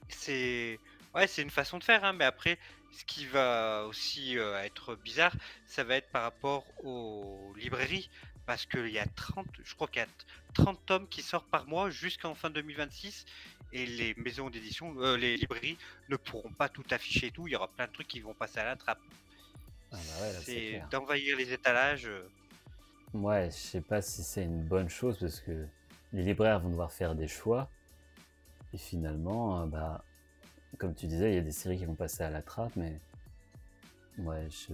c'est c'est une façon de faire, hein, mais après, ce qui va aussi être bizarre, ça va être par rapport aux librairies. Parce qu'il y a 30, je crois qu'il y a 30 tomes qui sortent par mois jusqu'en fin 2026. Et les maisons d'édition, les librairies ne pourront pas tout afficher et tout. Il y aura plein de trucs qui vont passer à la trappe. Ah bah ouais, là c'est C'est clair. d'envahir les étalages. Ouais, je sais pas si c'est une bonne chose parce que les libraires vont devoir faire des choix et finalement, comme tu disais, il y a des séries qui vont passer à la trappe, mais ouais, je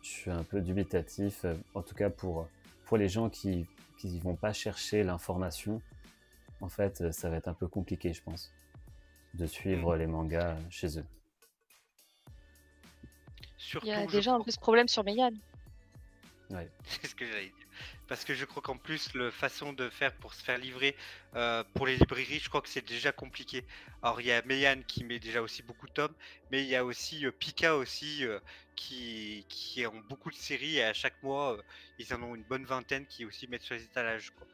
suis un peu dubitatif, en tout cas pour les gens qui vont pas chercher l'information. En fait, ça va être un peu compliqué, je pense, de suivre les mangas chez eux. Il y a Surtout, je déjà un crois. peu ce problème sur Meian. Ouais. C'est ce que j'allais dire. Parce que je crois qu'en plus, la façon de faire pour se faire livrer pour les librairies, je crois que c'est déjà compliqué. Alors, il y a Meian qui met déjà aussi beaucoup de tomes, mais il y a aussi Pika aussi qui ont beaucoup de séries et à chaque mois, ils en ont une bonne vingtaine qui aussi mettent sur les étalages, quoi.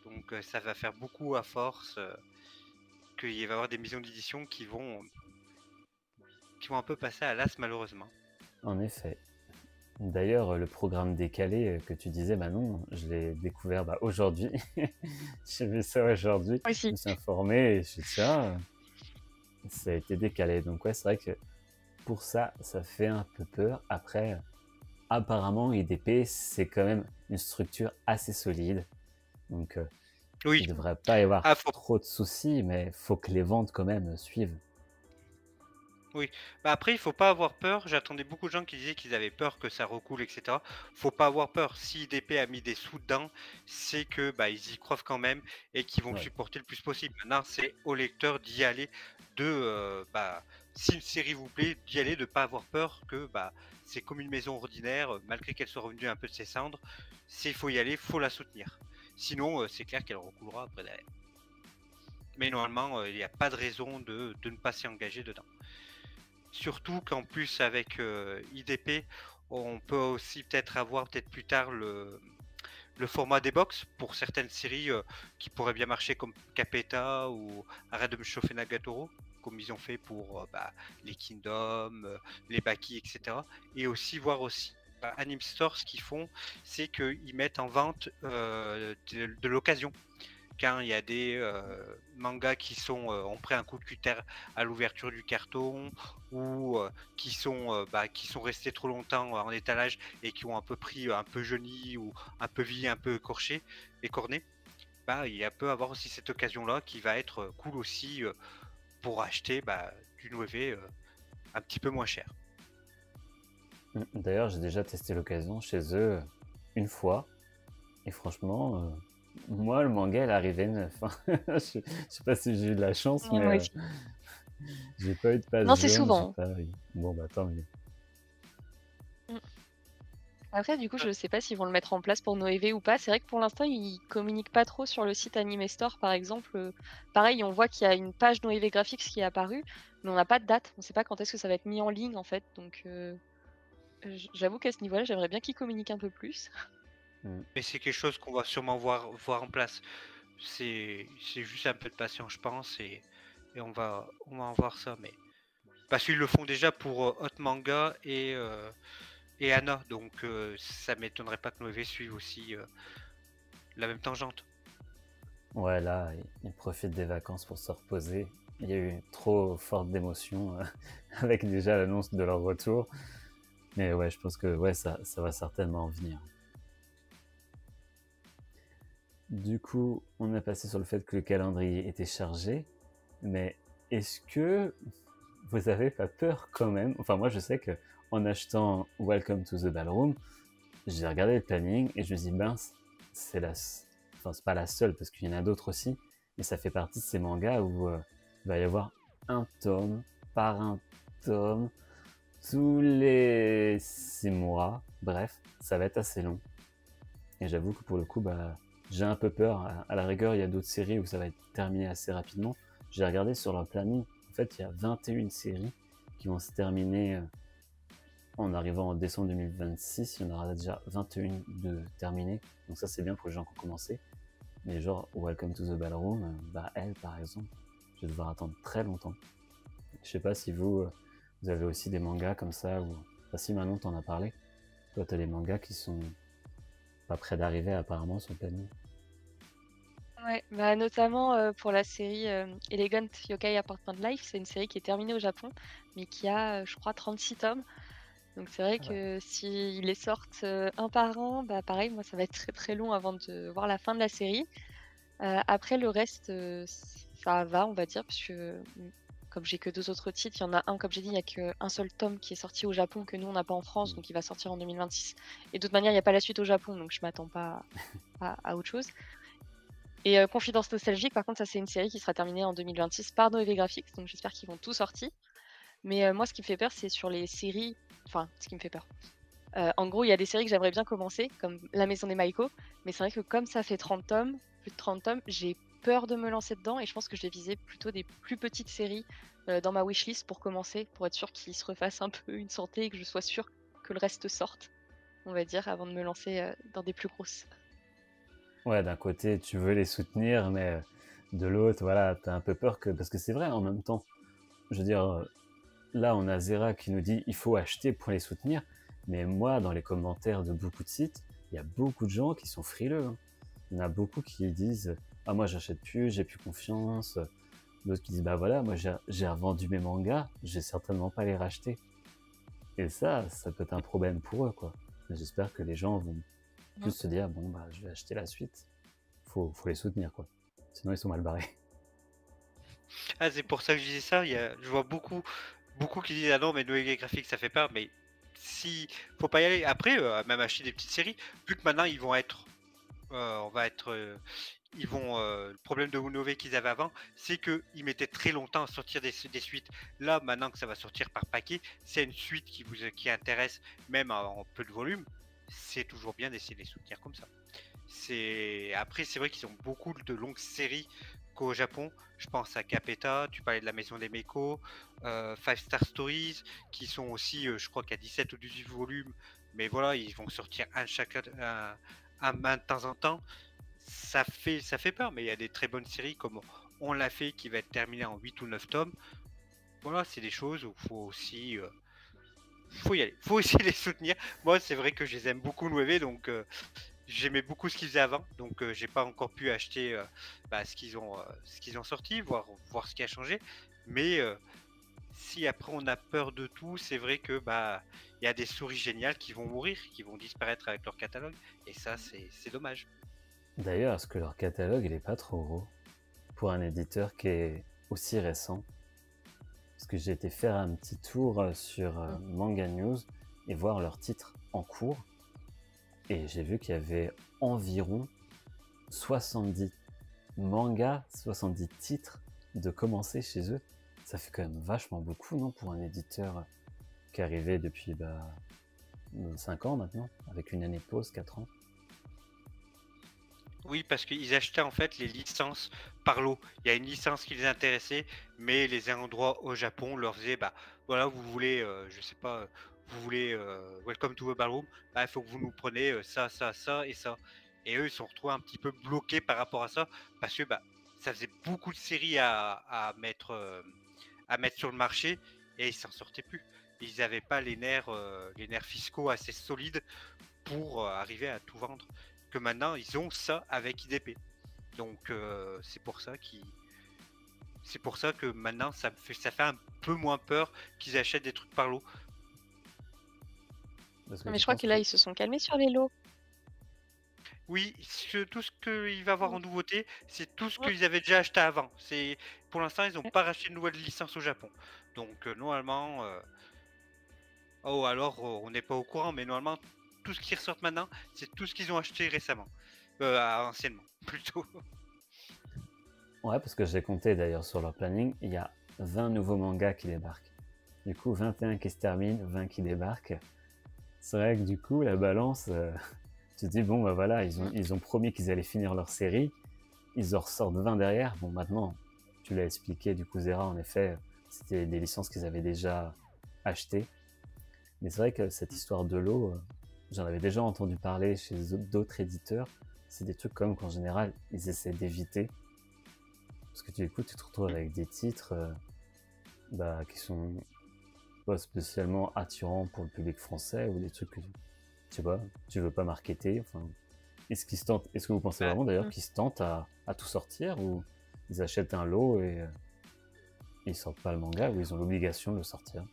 Donc, ça va faire beaucoup à force qu'il va y avoir des maisons d'édition qui vont un peu passer à l'as, malheureusement. En effet. D'ailleurs, le programme décalé que tu disais, Manon, je l'ai découvert aujourd'hui. J'ai vu ça aujourd'hui. Je Aussi. me suis informé et je suis ça, ça a été décalé. Donc ouais, c'est vrai que pour ça, ça fait un peu peur. Après, apparemment, IDP, c'est quand même une structure assez solide. Donc, il Oui. ne devrait pas y avoir Ah, trop de soucis, mais faut que les ventes quand même suivent. Oui. Bah, après, il faut pas avoir peur. J'attendais beaucoup de gens qui disaient qu'ils avaient peur que ça recoule, etc. Faut pas avoir peur. Si IDP a mis des sous dedans, c'est que bah, ils y croient quand même et qu'ils vont le Ouais. supporter le plus possible. Maintenant, c'est au lecteur d'y aller, bah, si une série vous plaît, d'y aller, de pas avoir peur que bah, c'est comme une maison ordinaire, malgré qu'elle soit revenue un peu de ses cendres. S'il faut y aller, faut la soutenir. Sinon, c'est clair qu'elle recoulera après derrière. Mais normalement, il n'y a pas de raison de ne pas s'y engager dedans. Surtout qu'en plus avec IDP, on peut aussi peut-être avoir peut-être plus tard le format des box pour certaines séries qui pourraient bien marcher comme Capeta ou Arrête de me chauffer Nagatoro, comme ils ont fait pour les Kingdom, les Baki, etc. Et aussi voir aussi Anime Store, ce qu'ils font, c'est qu'ils mettent en vente de l'occasion. Quand il y a des mangas qui ont pris un coup de cutter à l'ouverture du carton ou qui sont restés trop longtemps en étalage et qui ont un peu pris un peu jauni ou un peu vieilli, un peu écorné, il peut avoir aussi cette occasion là qui va être cool aussi pour acheter du Noévé un petit peu moins cher. D'ailleurs, j'ai déjà testé l'occasion chez eux une fois. Et franchement, moi, le manga, il arrivait neuf. Je sais pas si j'ai eu de la chance, Ouais, moi mais aussi. j'ai pas eu de page Non, c'est jaune. souvent. Bon, bah tant mieux. Mm. Après, du coup, je sais pas s'ils vont le mettre en place pour Noévé ou pas. C'est vrai que pour l'instant, ils communiquent pas trop sur le site Anime Store, par exemple. Pareil, on voit qu'il y a une page Noévé Graphics qui est apparue, mais on n'a pas de date. On sait pas quand est-ce que ça va être mis en ligne, en fait. Donc, j'avoue qu'à ce niveau-là, j'aimerais bien qu'ils communiquent un peu plus. Mais c'est quelque chose qu'on va sûrement voir en place. C'est juste un peu de patience, je pense, et on va en voir ça. Mais parce qu'ils le font déjà pour Hot Manga et Anna, donc ça m'étonnerait pas que Noévé suive aussi la même tangente. Ouais, là, ils profitent des vacances pour se reposer. Il y a eu trop forte d'émotions avec déjà l'annonce de leur retour. Mais ouais, je pense que ouais, ça va certainement venir. Du coup, on a passé sur le fait que le calendrier était chargé. Mais est-ce que vous avez pas peur quand même? Enfin, moi, je sais que en achetant Welcome to the Ballroom, j'ai regardé le planning et je me dis, mince, c'est pas la seule parce qu'il y en a d'autres aussi, mais ça fait partie de ces mangas où il va y avoir un tome par un tome tous les 6 mois. Bref, ça va être assez long. Et j'avoue que pour le coup, j'ai un peu peur. À la rigueur, il y a d'autres séries où ça va être terminé assez rapidement. J'ai regardé sur leur planning. En fait, il y a 21 séries qui vont se terminer en arrivant en décembre 2026. Il y en aura déjà 21 de terminées. Donc ça, c'est bien pour les gens qui ont commencé. Mais genre, Welcome to the Ballroom, elle, par exemple, je vais devoir attendre très longtemps. Je sais pas si vous avez aussi des mangas comme ça, ou... Enfin, si Manon t'en a parlé. Toi, t'as des mangas qui sont pas près d'arriver apparemment sur le planning. Ouais, notamment pour la série Elegant Yokai Apartment Life, c'est une série qui est terminée au Japon, mais qui a, je crois, 36 tomes. Donc c'est vrai que s'ils les sortent un par an, pareil, moi ça va être très très long avant de voir la fin de la série. Après le reste, ça va, on va dire, parce que comme j'ai que 2 autres titres, il y en a un, comme j'ai dit, il n'y a qu'un seul tome qui est sorti au Japon que nous on n'a pas en France, donc il va sortir en 2026. Et de toute manière, il n'y a pas la suite au Japon, donc je m'attends pas à autre chose. Et Confidence Nostalgique, par contre, ça c'est une série qui sera terminée en 2026 par Noévé Graphics, donc j'espère qu'ils vont tout sortir. Mais moi, ce qui me fait peur, c'est sur les séries. Enfin, ce qui me fait peur. En gros, il y a des séries que j'aimerais bien commencer, comme La Maison des Maïko, mais c'est vrai que comme ça fait 30 tomes, plus de 30 tomes, j'ai peur de me lancer dedans et je pense que je vais viser plutôt des plus petites séries dans ma wishlist pour commencer, pour être sûr qu'ils se refassent un peu une santé et que je sois sûre que le reste sorte, on va dire, avant de me lancer dans des plus grosses. Ouais, d'un côté, tu veux les soutenir, mais de l'autre, voilà, t'as un peu peur que... Parce que c'est vrai, en même temps, je veux dire, là, on a Zera qui nous dit il faut acheter pour les soutenir, mais moi, dans les commentaires de beaucoup de sites, il y a beaucoup de gens qui sont frileux. Hein. Il y en a beaucoup qui disent ah, moi, j'achète plus, j'ai plus confiance. D'autres qui disent bah voilà, moi, j'ai revendu mes mangas, je vais certainement pas les racheter. Et ça peut être un problème pour eux, quoi. Mais j'espère que les gens vont Mm. plus se dire, bon, bah, je vais acheter la suite. Faut les soutenir, quoi. Sinon, ils sont mal barrés. Ah, c'est pour ça que je disais ça. Je vois beaucoup qui disent ah non, mais Noé graphique ça fait peur, mais si faut pas y aller. Après, même acheter des petites séries, vu que maintenant ils vont être, on va être, le problème de Nové qu'ils avaient avant, c'est que ils mettaient très longtemps à sortir des suites. Là, maintenant que ça va sortir par paquet, c'est une suite qui intéresse, même en peu de volume, c'est toujours bien d'essayer de les soutenir comme ça. Après, c'est vrai qu'ils ont beaucoup de longues séries qu'au Japon. Je pense à Capeta, tu parlais de la Maison des Meiko, Five Star Stories, qui sont aussi, je crois qu'il y a 17 ou 18 volumes, mais voilà, ils vont sortir un de temps en temps. Ça fait peur, mais il y a des très bonnes séries comme On l'a fait, qui va être terminé en 8 ou 9 tomes. Voilà, c'est des choses où il faut aussi... faut y aller, faut aussi les soutenir. Moi, c'est vrai que je les aime beaucoup, Nueve, donc j'aimais beaucoup ce qu'ils faisaient avant, donc j'ai pas encore pu acheter ce qu'ils ont sorti, voir ce qui a changé. Mais si après on a peur de tout, c'est vrai que il y a des souris géniales qui vont mourir, qui vont disparaître avec leur catalogue, et ça c'est dommage. D'ailleurs, est-ce que leur catalogue, il est pas trop gros pour un éditeur qui est aussi récent? Parce que j'ai été faire un petit tour sur Manga News et voir leurs titres en cours. Et j'ai vu qu'il y avait environ 70 mangas, 70 titres de commencer chez eux. Ça fait quand même vachement beaucoup, non, pour un éditeur qui est arrivé depuis 5 ans maintenant, avec une année de pause, 4 ans. Oui, parce qu'ils achetaient en fait les licences par lot. Il y a une licence qui les intéressait, mais les endroits au Japon leur disaient voilà, vous voulez, je sais pas, vous voulez Welcome to the Ballroom, il faut que vous nous preniez ça, ça, ça et ça. Et eux, ils se sont retrouvés un petit peu bloqués par rapport à ça, parce que ça faisait beaucoup de séries à mettre sur le marché et ils s'en sortaient plus. Ils n'avaient pas les nerfs fiscaux assez solides pour arriver à tout vendre. Que maintenant ils ont ça avec IDP. Donc c'est pour ça que maintenant ça fait un peu moins peur qu'ils achètent des trucs par lot. Mais je crois que là, ils se sont calmés sur les lots. Oui, tout ce qu'il va avoir en nouveauté, c'est tout ce Ouais. qu'ils avaient déjà acheté avant. Pour l'instant, ils n'ont pas racheté une nouvelle licence au Japon. Donc normalement, alors on n'est pas au courant, mais normalement tout ce qui ressort maintenant, c'est tout ce qu'ils ont acheté récemment, anciennement plutôt. Ouais, parce que j'ai compté d'ailleurs sur leur planning, il y a 20 nouveaux mangas qui débarquent. Du coup, 21 qui se terminent, 20 qui débarquent. C'est vrai que du coup, la balance, tu te dis, bon, bah voilà, ils ont promis qu'ils allaient finir leur série, ils en ressortent 20 derrière. Bon, maintenant, tu l'as expliqué, du coup, Zera, en effet, c'était des licences qu'ils avaient déjà achetées. Mais c'est vrai que cette histoire de lot, j'en avais déjà entendu parler chez d'autres éditeurs. C'est des trucs comme qu'en général, ils essaient d'éviter. Parce que tu te retrouves avec des titres qui sont pas spécialement attirants pour le public français ou des trucs que tu veux pas marketer. Enfin, est-ce que vous pensez vraiment d'ailleurs qu'ils se tentent à tout sortir, ou ils achètent un lot et ils sortent pas le manga, ou ils ont l'obligation de le sortir?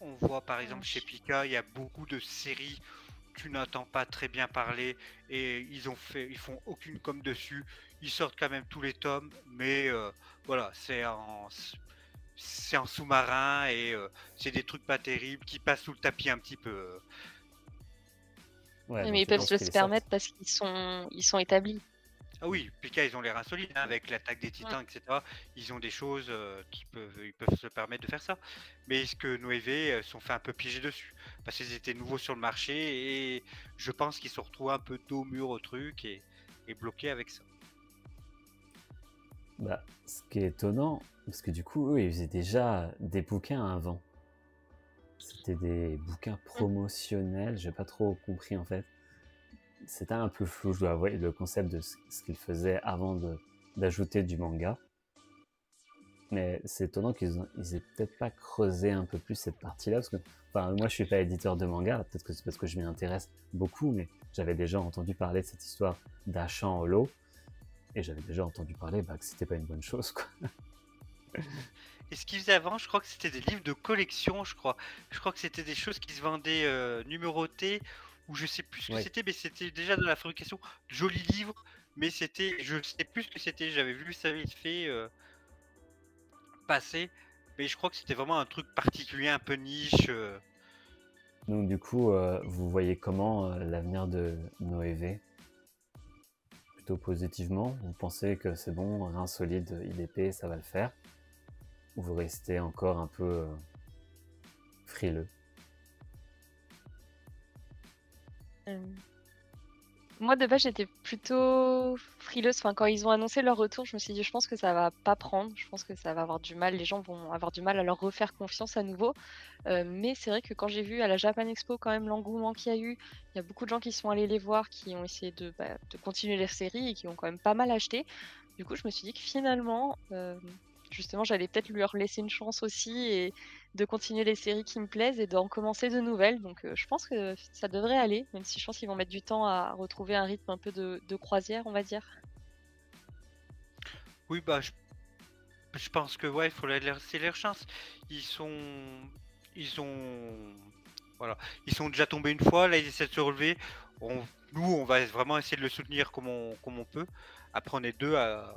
On voit par exemple chez Pika, il y a beaucoup de séries tu n'entends pas très bien parler et ils font aucune com dessus. Ils sortent quand même tous les tomes, mais voilà, c'est en sous-marin et c'est des trucs pas terribles qui passent sous le tapis un petit peu. Ouais, mais ils peuvent se le permettre parce qu'ils sont établis. Ah oui, Pika, ils ont l'air insolites avec l'attaque des titans, etc. Ils ont des choses ils peuvent se permettre de faire ça. Mais ce que Noévé sont fait un peu piéger dessus parce qu'ils étaient nouveaux sur le marché et je pense qu'ils se retrouvent un peu dos au mur au truc et bloqués avec ça. Ce qui est étonnant, parce que du coup, eux, ils faisaient déjà des bouquins avant. C'était des bouquins promotionnels, j'ai pas trop compris en fait. C'était un peu flou, je dois avouer, le concept de ce qu'ils faisaient avant d'ajouter du manga. Mais c'est étonnant qu'ils aient peut-être pas creusé un peu plus cette partie-là, parce que, moi je suis pas éditeur de manga, peut-être que c'est parce que je m'y intéresse beaucoup, mais j'avais déjà entendu parler de cette histoire d'achat en lot, et j'avais déjà entendu parler que c'était pas une bonne chose, quoi. Et ce qu'ils faisaient avant, je crois que c'était des livres de collection, je crois. Je crois que c'était des choses qui se vendaient numérotées, ou je sais plus ce que Ouais. c'était, mais c'était déjà dans la fabrication. Jolis livres, mais c'était, je sais plus ce que c'était. J'avais vu ça vite fait passer, mais je crois que c'était vraiment un truc particulier, un peu niche. Donc du coup, vous voyez comment l'avenir de Noévé? Plutôt positivement? Vous pensez que c'est bon, rein solide, IDP, ça va le faire? Ou vous restez encore un peu frileux? Euh, Moi, de base, j'étais plutôt frileuse. Enfin, quand ils ont annoncé leur retour, je me suis dit, je pense que ça va pas prendre. Je pense que ça va avoir du mal. Les gens vont avoir du mal à leur refaire confiance à nouveau. Mais c'est vrai que quand j'ai vu à la Japan Expo, quand même, l'engouement qu'il y a eu, il y a beaucoup de gens qui sont allés les voir, qui ont essayé de continuer les séries et qui ont quand même pas mal acheté. Du coup, je me suis dit que finalement, justement, j'allais peut-être leur laisser une chance aussi et de continuer les séries qui me plaisent et d'en commencer de nouvelles. Donc, je pense que ça devrait aller, même si je pense qu'ils vont mettre du temps à retrouver un rythme un peu de croisière, on va dire. Oui, bah, je pense que ouais, il faut leur laisser leur chance. Ils sont, ils ont, voilà, ils sont déjà tombés une fois. Là, ils essaient de se relever. Nous, on va vraiment essayer de le soutenir comme on peut. Après, on est deux à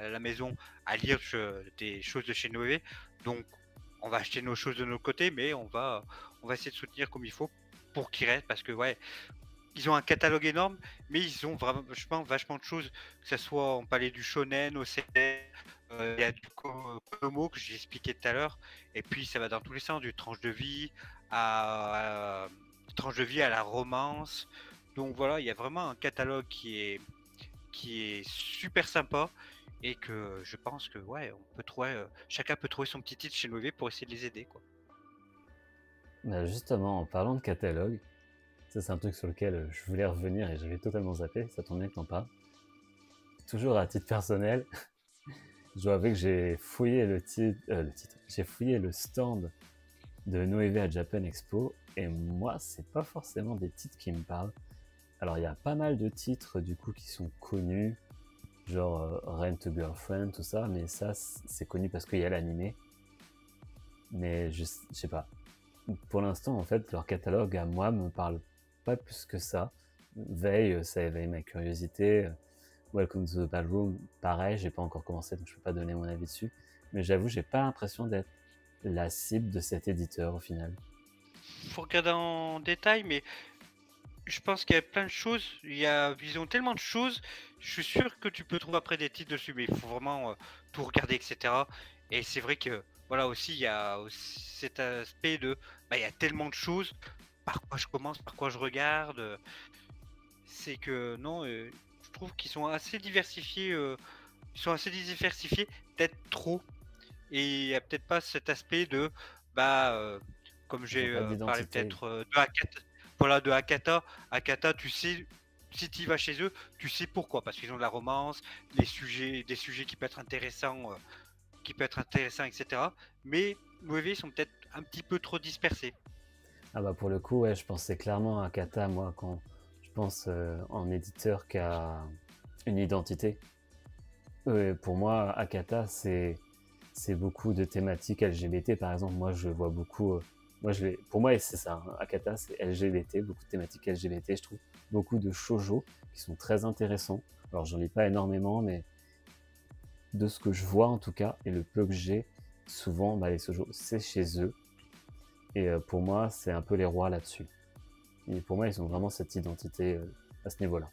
la maison à lire des choses de chez Noé. Donc, on va acheter nos choses de notre côté, mais on va essayer de soutenir comme il faut pour qu'ils restent, parce que ouais, ils ont un catalogue énorme, mais ils ont vraiment, je pense, vachement de choses, que ce soit on parlait du shonen, au seinen, il y a du Konomo que j'ai expliqué tout à l'heure, et puis ça va dans tous les sens, du tranche de vie à la romance. Donc voilà, il y a vraiment un catalogue qui est super sympa, et que je pense que ouais, on peut trouver, chacun peut trouver son petit titre chez Nové pour essayer de les aider, quoi. Bah, justement, en parlant de catalogue, ça c'est un truc sur lequel je voulais revenir et j'avais totalement zappé, ça tombe bien que t'en parles. Toujours à titre personnel, je dois avouer que j'ai fouillé j'ai fouillé le stand de Noévé à Japan Expo et moi c'est pas forcément des titres qui me parlent. Alors il y a pas mal de titres du coup qui sont connus, genre Rent a Girlfriend, tout ça, mais ça c'est connu parce qu'il y a l'animé. Mais je sais pas. Pour l'instant en fait leur catalogue à moi me parle pas plus que ça. Veille, ça éveille ma curiosité. Welcome to the Ballroom, pareil, j'ai pas encore commencé donc je peux pas donner mon avis dessus. Mais j'avoue, j'ai pas l'impression d'être la cible de cet éditeur au final. Faut regarder en détail, mais je pense qu'il y a plein de choses. Ils ont tellement de choses. Je suis sûr que tu peux trouver après des titres dessus, mais il faut vraiment tout regarder, etc. Et c'est vrai que voilà aussi, il y a aussi cet aspect de, bah, il y a tellement de choses. Par quoi je commence, par quoi je regarde. C'est que non, je trouve qu'ils sont assez diversifiés. Ils sont assez diversifiés, peut-être trop. Et il y a peut-être pas cet aspect de, bah, comme Ils ont j'ai pas parlé d'identité. peut-être de Akata, voilà, de Akata. Akata, tu sais, si tu y vas chez eux, tu sais pourquoi, parce qu'ils ont de la romance, des sujets qui peuvent être intéressants, etc. Mais mauvais, ils sont peut-être un petit peu trop dispersés. Ah bah pour le coup, ouais, je pensais clairement à Kata, moi, quand je pense en éditeur qui a une identité. Pour moi, Akata, c'est beaucoup de thématiques LGBT. Par exemple, moi, je vois beaucoup. Pour moi, c'est ça. Hein, Akata, c'est LGBT, beaucoup de thématiques LGBT. Je trouve beaucoup de shoujo qui sont très intéressants. Alors, j'en lis pas énormément, mais de ce que je vois en tout cas, et le peu que j'ai, souvent, bah, les shoujo, c'est chez eux. Et pour moi, c'est un peu les rois là-dessus. Et pour moi, ils ont vraiment cette identité à ce niveau-là.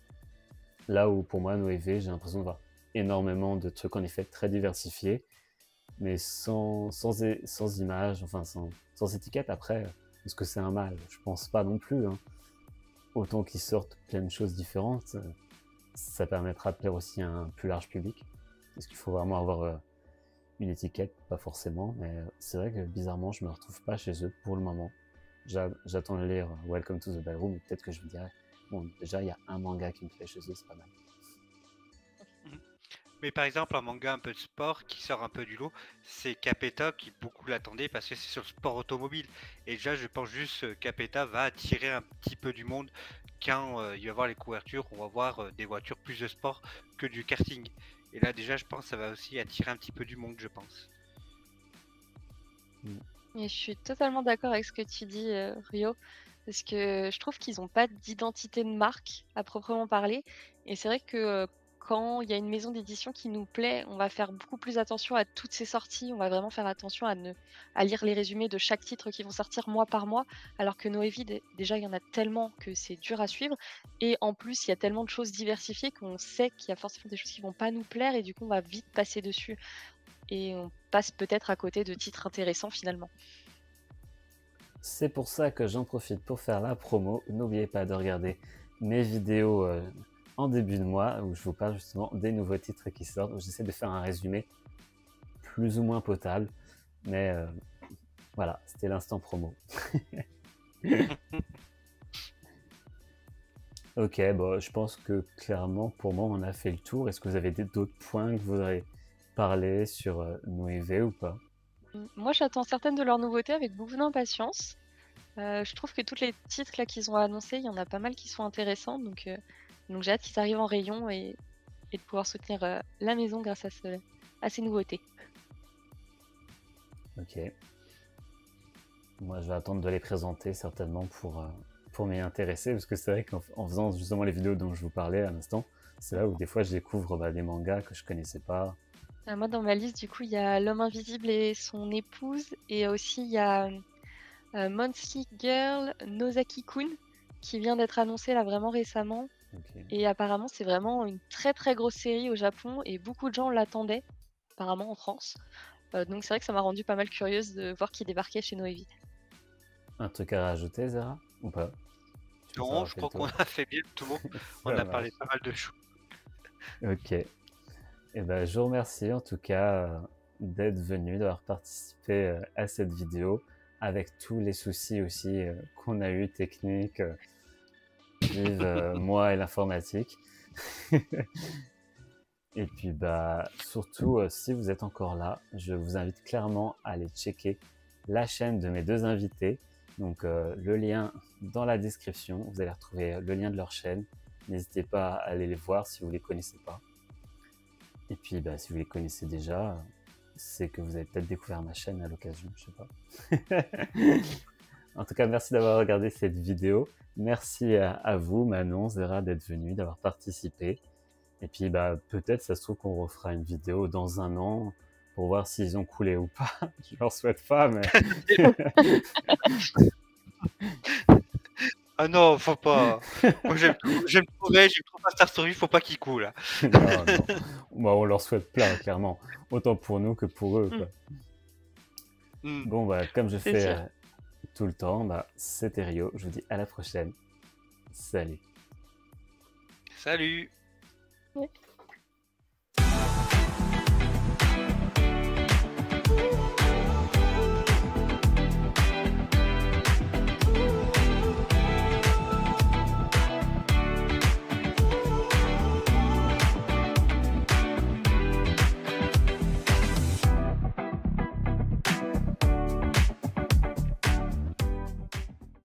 Là où pour moi, Noévé, j'ai l'impression de voir énormément de trucs en effet très diversifiés, mais sans image, enfin sans étiquette. Après, est-ce que c'est un mal? Je pense pas non plus. Hein. Autant qu'ils sortent plein de choses différentes, ça permettra de plaire aussi à un plus large public. Est-ce qu'il faut vraiment avoir une étiquette? Pas forcément, mais c'est vrai que bizarrement, je me retrouve pas chez eux pour le moment. J'attends de lire Welcome to the Ballroom, et peut-être que je me dirais, bon, déjà, il y a un manga qui me plaît chez eux, c'est pas mal. Mais par exemple, un manga un peu de sport qui sort un peu du lot, c'est Capeta qui beaucoup l'attendaient parce que c'est sur le sport automobile. Et déjà, je pense juste que Capeta va attirer un petit peu du monde quand il va y avoir les couvertures. On va voir des voitures plus de sport que du karting. Et là, déjà, je pense que ça va aussi attirer un petit peu du monde, je pense. Et je suis totalement d'accord avec ce que tu dis, Rio, parce que je trouve qu'ils n'ont pas d'identité de marque à proprement parler. Et c'est vrai que quand il y a une maison d'édition qui nous plaît, on va faire beaucoup plus attention à toutes ces sorties. On va vraiment faire attention à lire les résumés de chaque titre qui vont sortir mois par mois. Alors que Noévi, déjà, il y en a tellement que c'est dur à suivre. Et en plus, il y a tellement de choses diversifiées qu'on sait qu'il y a forcément des choses qui vont pas nous plaire. Et du coup, on va vite passer dessus. Et on passe peut-être à côté de titres intéressants finalement. C'est pour ça que j'en profite pour faire la promo. N'oubliez pas de regarder mes vidéos en début de mois où je vous parle justement des nouveaux titres qui sortent, où j'essaie de faire un résumé plus ou moins potable. Mais voilà, c'était l'instant promo. Ok, bon, je pense que clairement, pour moi, on a fait le tour. Est-ce que vous avez d'autres points que vous aurez parlé sur Noévé ou pas? Moi, j'attends certaines de leurs nouveautés avec beaucoup d'impatience. Je trouve que tous les titres là qu'ils ont annoncés, il y en a pas mal qui sont intéressants. Donc j'ai hâte qu'ils arrivent en rayon et de pouvoir soutenir la maison grâce à ces nouveautés. Ok. Moi, je vais attendre de les présenter certainement pour m'y intéresser, parce que c'est vrai qu'en faisant justement les vidéos dont je vous parlais à l'instant, c'est là où des fois je découvre des mangas que je connaissais pas. Moi, dans ma liste, du coup, il y a L'Homme Invisible et son épouse, et aussi il y a Monthly Girl Nozaki-kun, qui vient d'être annoncé là vraiment récemment. Okay. Et apparemment, c'est vraiment une très très grosse série au Japon, et beaucoup de gens l'attendaient, apparemment en France. Donc c'est vrai que ça m'a rendu pas mal curieuse de voir qu'il débarquait chez Noévi. Un truc à rajouter, Zara, ou pas? Non, je crois qu'on a fait bien le tour. On a parlé pas mal de choses. Ok. Et ben, je vous remercie en tout cas d'être venu, d'avoir participé à cette vidéo, avec tous les soucis aussi qu'on a eu techniques, vive moi et l'informatique. Et puis bah surtout si vous êtes encore là, je vous invite clairement à aller checker la chaîne de mes deux invités. Donc le lien dans la description, vous allez retrouver le lien de leur chaîne. N'hésitez pas à aller les voir si vous les connaissez pas. Et puis bah, si vous les connaissez déjà, c'est que vous avez peut-être découvert ma chaîne à l'occasion, je sais pas. En tout cas, merci d'avoir regardé cette vidéo. Merci à vous, Manon, Zera, d'être venu, d'avoir participé. Et puis, bah, peut-être, ça se trouve qu'on refera une vidéo dans un an pour voir s'ils ont coulé ou pas. Je leur souhaite pas, mais... Ah non, faut pas. Moi, j'aime trop Rage, j'aime trop Star Story, faut pas qu'ils coulent. Non, non. Bah, on leur souhaite plein, clairement. Autant pour nous que pour eux, quoi. Bon, bah, comme je fais tout le temps, bah, c'était Rio. Je vous dis à la prochaine. Salut. Salut. Ouais.